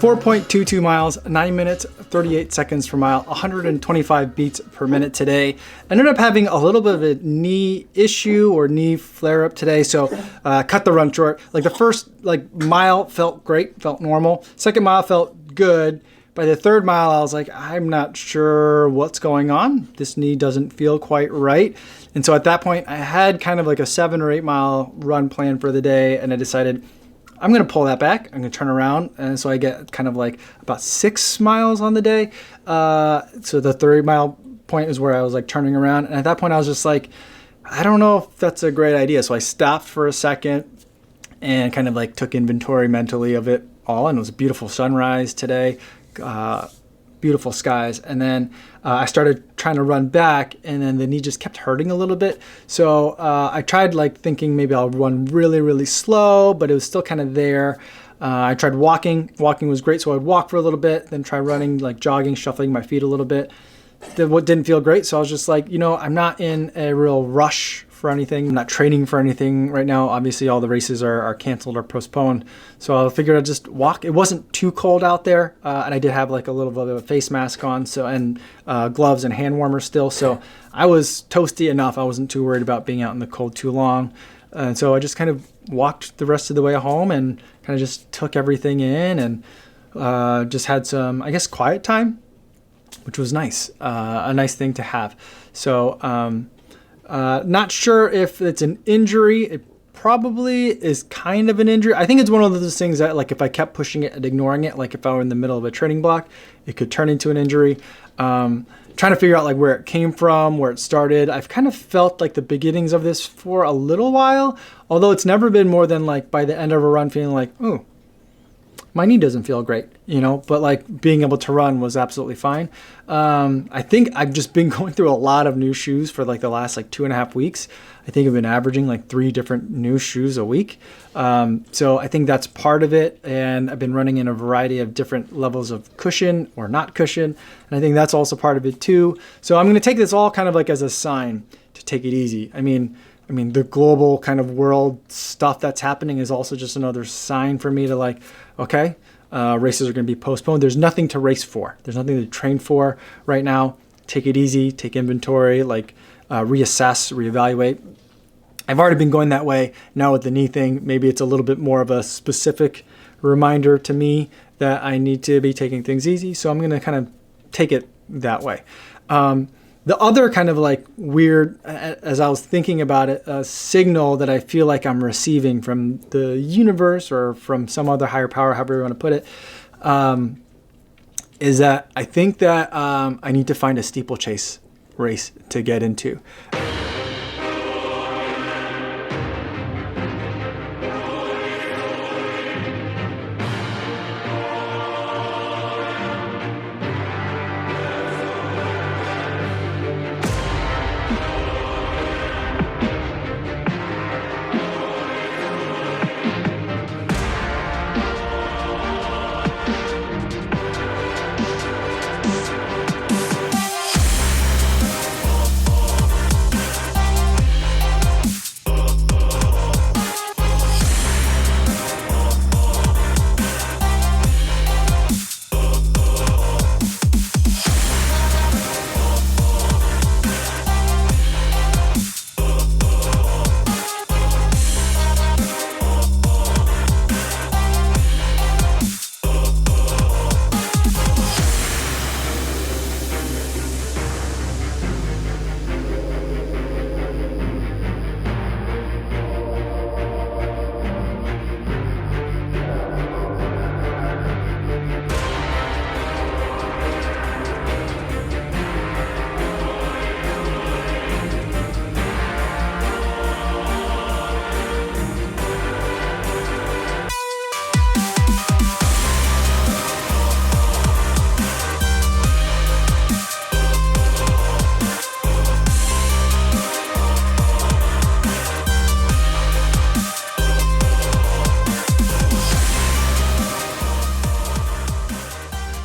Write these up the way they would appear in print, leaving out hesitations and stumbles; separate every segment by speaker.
Speaker 1: 4.22 miles, 9 minutes, 38 seconds per mile, 125 beats per minute today. I ended up having a little bit of a knee issue or knee flare up today, so cut the run short. Like the first mile felt great, felt normal. Second mile felt good. By the third mile, I was like, I'm not sure what's going on. This knee doesn't feel quite right. And so at that point, I had kind of like a 7 or 8 mile run plan for the day, and I decided I'm going to pull that back. I'm going to turn around. And so I get kind of like about 6 miles on the day. So the 30-mile point is where I was like turning around. And at that point, I was just like, I don't know if that's a great idea. So I stopped for a second and kind of like took inventory mentally of it all. And it was a beautiful sunrise today, beautiful skies. And then I started trying to run back, and then the knee just kept hurting a little bit. So I tried like thinking maybe I'll run really, really slow, but it was still kind of there. I tried walking. Walking was great, so I'd walk for a little bit, then try running, like jogging, shuffling my feet a little bit. What didn't feel great, so I was just like, I'm not in a real rush for anything. I'm not training for anything right now. Obviously, all the races are canceled or postponed, so I figured I'd just walk. It wasn't too cold out there, and I did have like a little bit of a face mask on, and gloves and hand warmers still, so I was toasty enough. I wasn't too worried about being out in the cold too long, and so I just kind of walked the rest of the way home and kind of just took everything in and just had some, I guess, quiet time, which was nice, a nice thing to have. So not sure if it's an injury. It probably is kind of an injury. I think it's one of those things that, like, if I kept pushing it and ignoring it, like if I were in the middle of a training block, it could turn into an injury. Trying to figure out like where it came from, where it started. I've kind of felt like the beginnings of this for a little while, although it's never been more than like by the end of a run feeling like, oh, my knee doesn't feel great, but like being able to run was absolutely fine. I think I've just been going through a lot of new shoes for like the last like 2.5 weeks. I think I've been averaging like 3 different new shoes a week. So I think that's part of it. And I've been running in a variety of different levels of cushion or not cushion. And I think that's also part of it too. So I'm going to take this all kind of like as a sign to take it easy. I mean, the global kind of world stuff that's happening is also just another sign for me to like, okay, races are going to be postponed. There's nothing to race for. There's nothing to train for right now. Take it easy, take inventory, like reassess, reevaluate. I've already been going that way. Now with the knee thing, maybe it's a little bit more of a specific reminder to me that I need to be taking things easy. So I'm going to kind of take it that way. The other kind of like weird, as I was thinking about it, a signal that I feel like I'm receiving from the universe or from some other higher power, however you want to put it, is that I think that I need to find a steeplechase race to get into.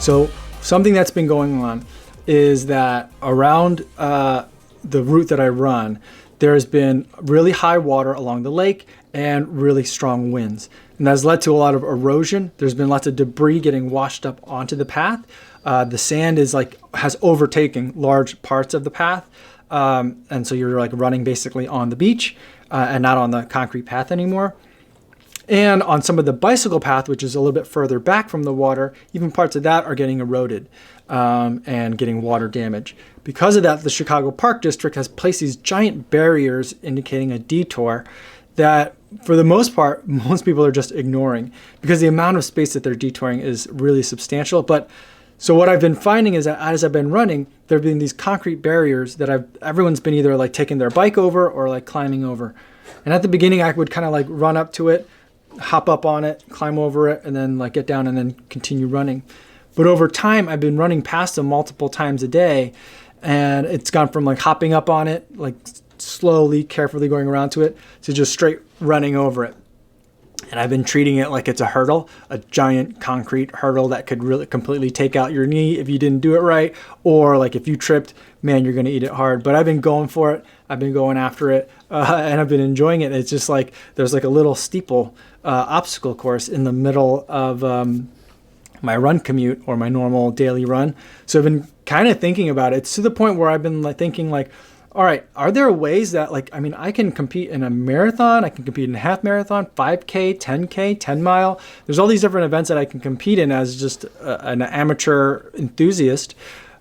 Speaker 1: So something that's been going on is that around the route that I run, there's been really high water along the lake and really strong winds. And that's led to a lot of erosion. There's been lots of debris getting washed up onto the path. The sand has overtaken large parts of the path. And so you're like running basically on the beach and not on the concrete path anymore. And on some of the bicycle path, which is a little bit further back from the water, even parts of that are getting eroded and getting water damage. Because of that, the Chicago Park District has placed these giant barriers indicating a detour that, for the most part, most people are just ignoring because the amount of space that they're detouring is really substantial. But so what I've been finding is that as I've been running, there have been these concrete barriers that everyone's been either like taking their bike over or like climbing over. And at the beginning, I would kind of like run up to it, hop up on it, climb over it, and then like get down and then continue running. But over time, I've been running past them multiple times a day, and it's gone from like hopping up on it, like slowly, carefully going around to it, to just straight running over it. And I've been treating it like it's a hurdle, a giant concrete hurdle that could really completely take out your knee if you didn't do it right, or like if you tripped, man, you're going to eat it hard. But I've been going for it. I've been going after it, and I've been enjoying it. It's just like there's like a little steeple obstacle course in the middle of my run commute or my normal daily run. So I've been kind of thinking about it. It's to the point where I've been like thinking like, all right, are there ways that like, I mean, I can compete in a marathon, I can compete in a half marathon, 5K, 10K, 10 mile. There's all these different events that I can compete in as just an amateur enthusiast.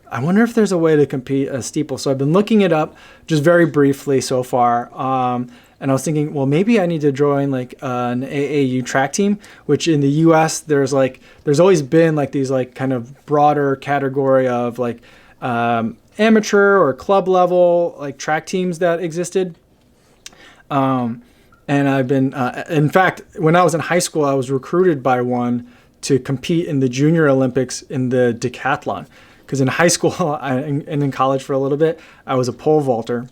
Speaker 1: I wonder if there's a way to compete a steeple. So I've been looking it up just very briefly so far. And I was thinking, well, maybe I need to join like an AAU track team, which in the US, there's always been like these like kind of broader category of like amateur or club level like track teams that existed. And I've been, in fact, when I was in high school, I was recruited by one to compete in the Junior Olympics in the decathlon. Because in high school and in college for a little bit, I was a pole vaulter.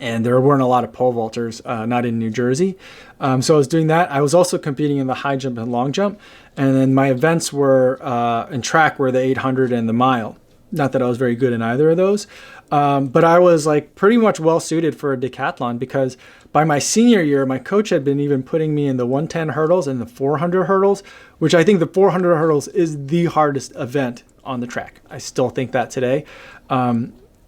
Speaker 1: And there weren't a lot of pole vaulters, not in New Jersey. So I was doing that. I was also competing in the high jump and long jump. And then my events were in track were the 800 and the mile. Not that I was very good in either of those. But I was like pretty much well suited for a decathlon because by my senior year, my coach had been even putting me in the 110 hurdles and the 400 hurdles, which I think the 400 hurdles is the hardest event on the track. I still think that today.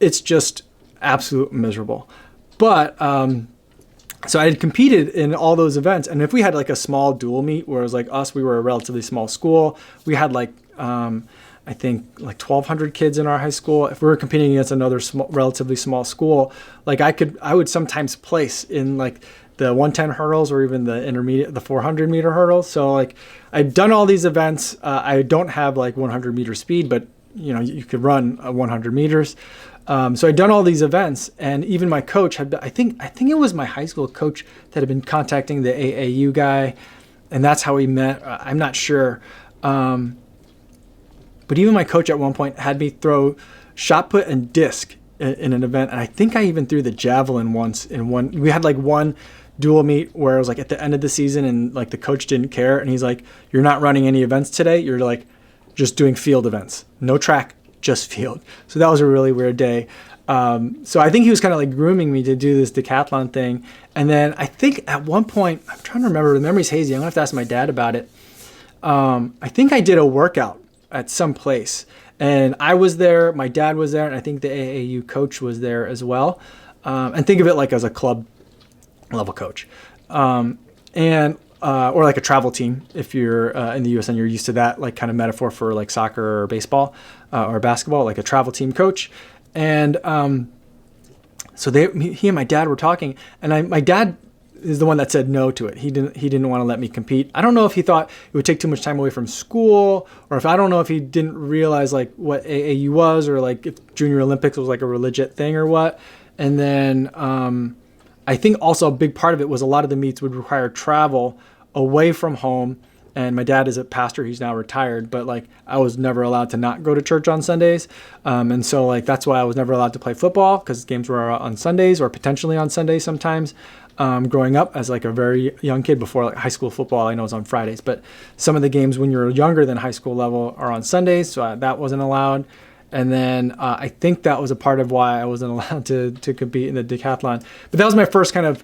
Speaker 1: It's just absolute miserable. But so I had competed in all those events. And if we had like a small dual meet where it was like us, we were a relatively small school. We had like, I think like 1,200 kids in our high school. If we were competing against another relatively small school, like I would sometimes place in like the 110 hurdles or even the intermediate, the 400 meter hurdles. So like I've done all these events. I don't have like 100 meter speed, but you know, you could run 100 meters. So I'd done all these events, and even my coach had, I think it was my high school coach that had been contacting the AAU guy, and that's how we met. I'm not sure. But even my coach at one point had me throw shot put and disc in an event. And I think I even threw the javelin once in one. We had like one dual meet where it was like at the end of the season and like the coach didn't care. And he's like, you're not running any events today. You're like just doing field events, no track, just field. So that was a really weird day. So I think he was kind of like grooming me to do this decathlon thing. And then I think at one point, I'm trying to remember, the memory's hazy. I'm gonna have to ask my dad about it. I think I did a workout at some place, and I was there, my dad was there, and I think the AAU coach was there as well. And think of it like as a club level coach, or like a travel team if you're in the US and you're used to that like kind of metaphor for like soccer or baseball or basketball, like a travel team coach. And so he and my dad were talking, and my dad is the one that said no to it. He didn't want to let me compete. I don't know if he thought it would take too much time away from school, or I don't know if he didn't realize like what AAU was, or like if Junior Olympics was like a legit thing or what. And then I think also a big part of it was a lot of the meets would require travel away from home. And my dad is a pastor. He's now retired, but like I was never allowed to not go to church on Sundays. And so like that's why I was never allowed to play football, because games were on Sundays or potentially on Sundays sometimes. Growing up as like a very young kid before like high school football, I know is on Fridays, but some of the games when you're younger than high school level are on Sundays. So that wasn't allowed. And then I think that was a part of why I wasn't allowed to compete in the decathlon. But that was my first kind of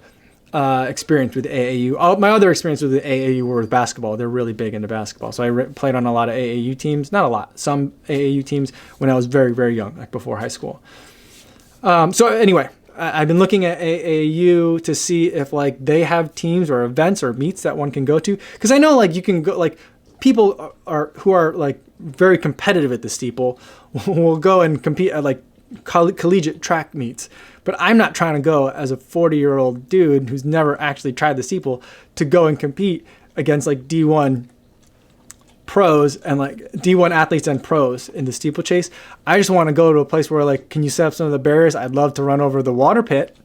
Speaker 1: experience with AAU. My other experience with the AAU were with basketball. They're really big into basketball. So I played on a lot of AAU teams. Not a lot. Some AAU teams when I was very, very young, like before high school. So anyway, I've been looking at AAU to see if like they have teams or events or meets that one can go to. Because I know like you can go, like people who are like very competitive at the steeple will go and compete at like collegiate track meets. But I'm not trying to go as a 40-year-old dude who's never actually tried the steeple to go and compete against like D1 pros and like D1 athletes and pros in the steeplechase. I just want to go to a place where like, can you set up some of the barriers? I'd love to run over the water pit.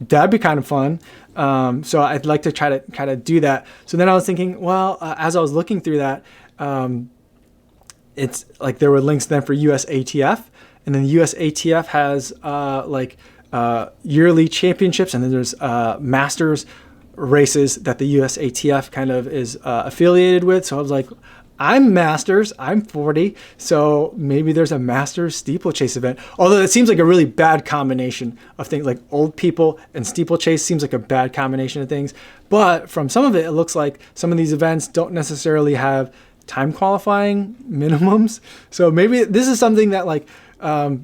Speaker 1: That'd be kind of fun. So I'd like to try to kind of do that. So then I was thinking, well, as I was looking through that, it's like there were links then for USATF, and then USATF has yearly championships, and then there's masters races that the USATF kind of is affiliated with. So I was like, I'm masters, I'm 40, so maybe there's a masters steeplechase event. Although it seems like a really bad combination of things, like old people and steeplechase seems like a bad combination of things. But from some of it, it looks like some of these events don't necessarily have time qualifying minimums. So maybe this is something that like,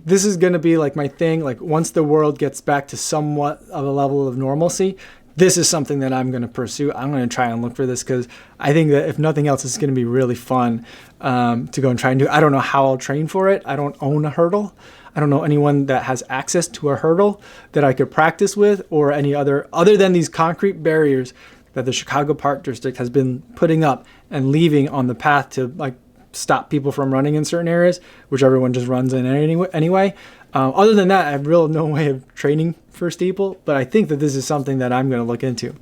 Speaker 1: this is going to be like my thing. Like once the world gets back to somewhat of a level of normalcy, this is something that I'm going to pursue. I'm going to try and look for this because I think that if nothing else, it's going to be really fun to go and try and do. I don't know how I'll train for it. I don't own a hurdle. I don't know anyone that has access to a hurdle that I could practice with, or any other than these concrete barriers that the Chicago Park District has been putting up and leaving on the path to like stop people from running in certain areas, which everyone just runs in anyway. Other than that, I have really no way of training for steeple, but I think that this is something that I'm going to look into.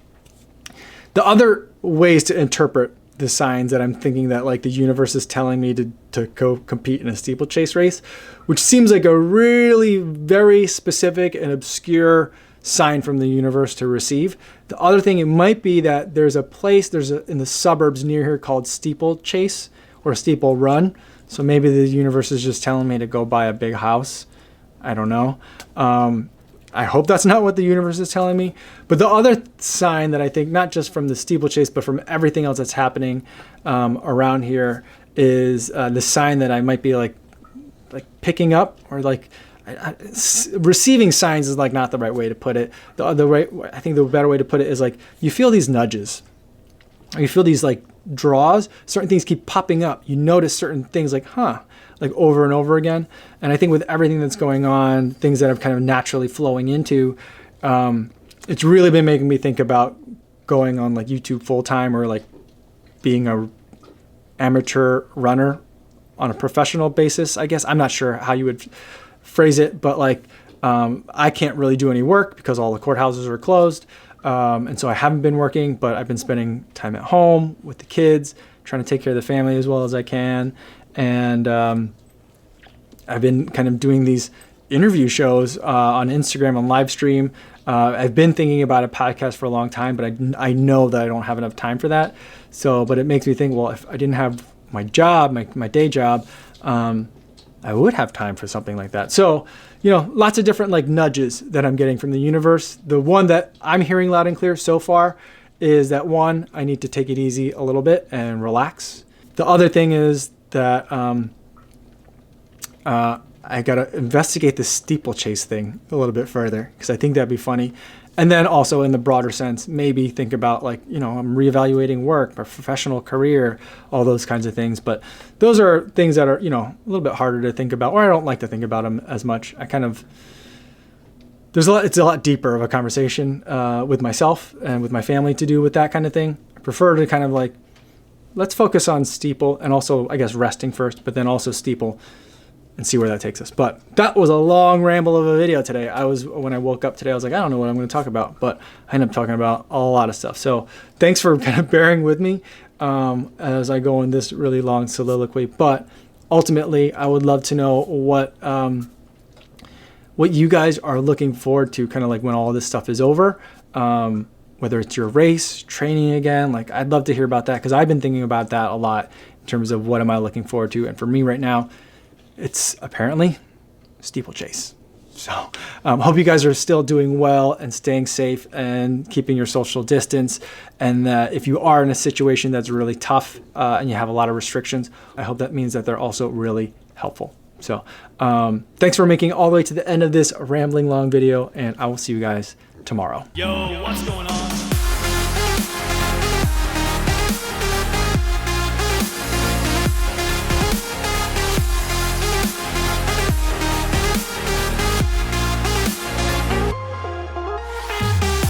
Speaker 1: The other ways to interpret the signs that I'm thinking that like the universe is telling me to go compete in a steeplechase race, which seems like a really very specific and obscure sign from the universe to receive. The other thing, it might be that there's a place in the suburbs near here called Steeplechase or Steeple Run. So maybe the universe is just telling me to go buy a big house. I don't know. I hope that's not what the universe is telling me. But the other sign that I think, not just from the steeplechase, but from everything else that's happening around here, is the sign that I might be like picking up, or like receiving signs is like not the right way to put it. I think the better way to put it is like you feel these nudges, or you feel these like draws. Certain things keep popping up. You notice certain things like like over and over again. And I think with everything that's going on, things that are kind of naturally flowing into, it's really been making me think about going on like YouTube full time, or like being a amateur runner on a professional basis, I guess. I'm not sure how you would phrase it, but like I can't really do any work because all the courthouses are closed. And so I haven't been working, but I've been spending time at home with the kids, trying to take care of the family as well as I can. And I've been kind of doing these interview shows on Instagram and live stream. I've been thinking about a podcast for a long time, but I know that I don't have enough time for that. But it makes me think, well, if I didn't have my job, my day job, I would have time for something like that. So, lots of different like nudges that I'm getting from the universe. The one that I'm hearing loud and clear so far is that one, I need to take it easy a little bit and relax. The other thing is that I got to investigate the steeplechase thing a little bit further, because I think that'd be funny. And then also in the broader sense, maybe think about like, I'm reevaluating work, my professional career, all those kinds of things. But those are things that are, a little bit harder to think about, or I don't like to think about them as much. It's a lot deeper of a conversation with myself and with my family to do with that kind of thing. I prefer to kind of like, let's focus on steeple, and also, I guess, resting first, but then also steeple, and see where that takes us. But that was a long ramble of a video today. When I woke up today, I was like, I don't know what I'm going to talk about, but I ended up talking about a lot of stuff. So thanks for kind of bearing with me as I go in this really long soliloquy. But ultimately, I would love to know what you guys are looking forward to, kind of like when all this stuff is over. Whether it's your race, training again, like I'd love to hear about that, because I've been thinking about that a lot in terms of what am I looking forward to. And for me right now, it's apparently steeplechase. So hope you guys are still doing well and staying safe and keeping your social distance. And if you are in a situation that's really tough and you have a lot of restrictions, I hope that means that they're also really helpful. So thanks for making all the way to the end of this rambling long video, and I will see you guys tomorrow.
Speaker 2: Yo, what's going on?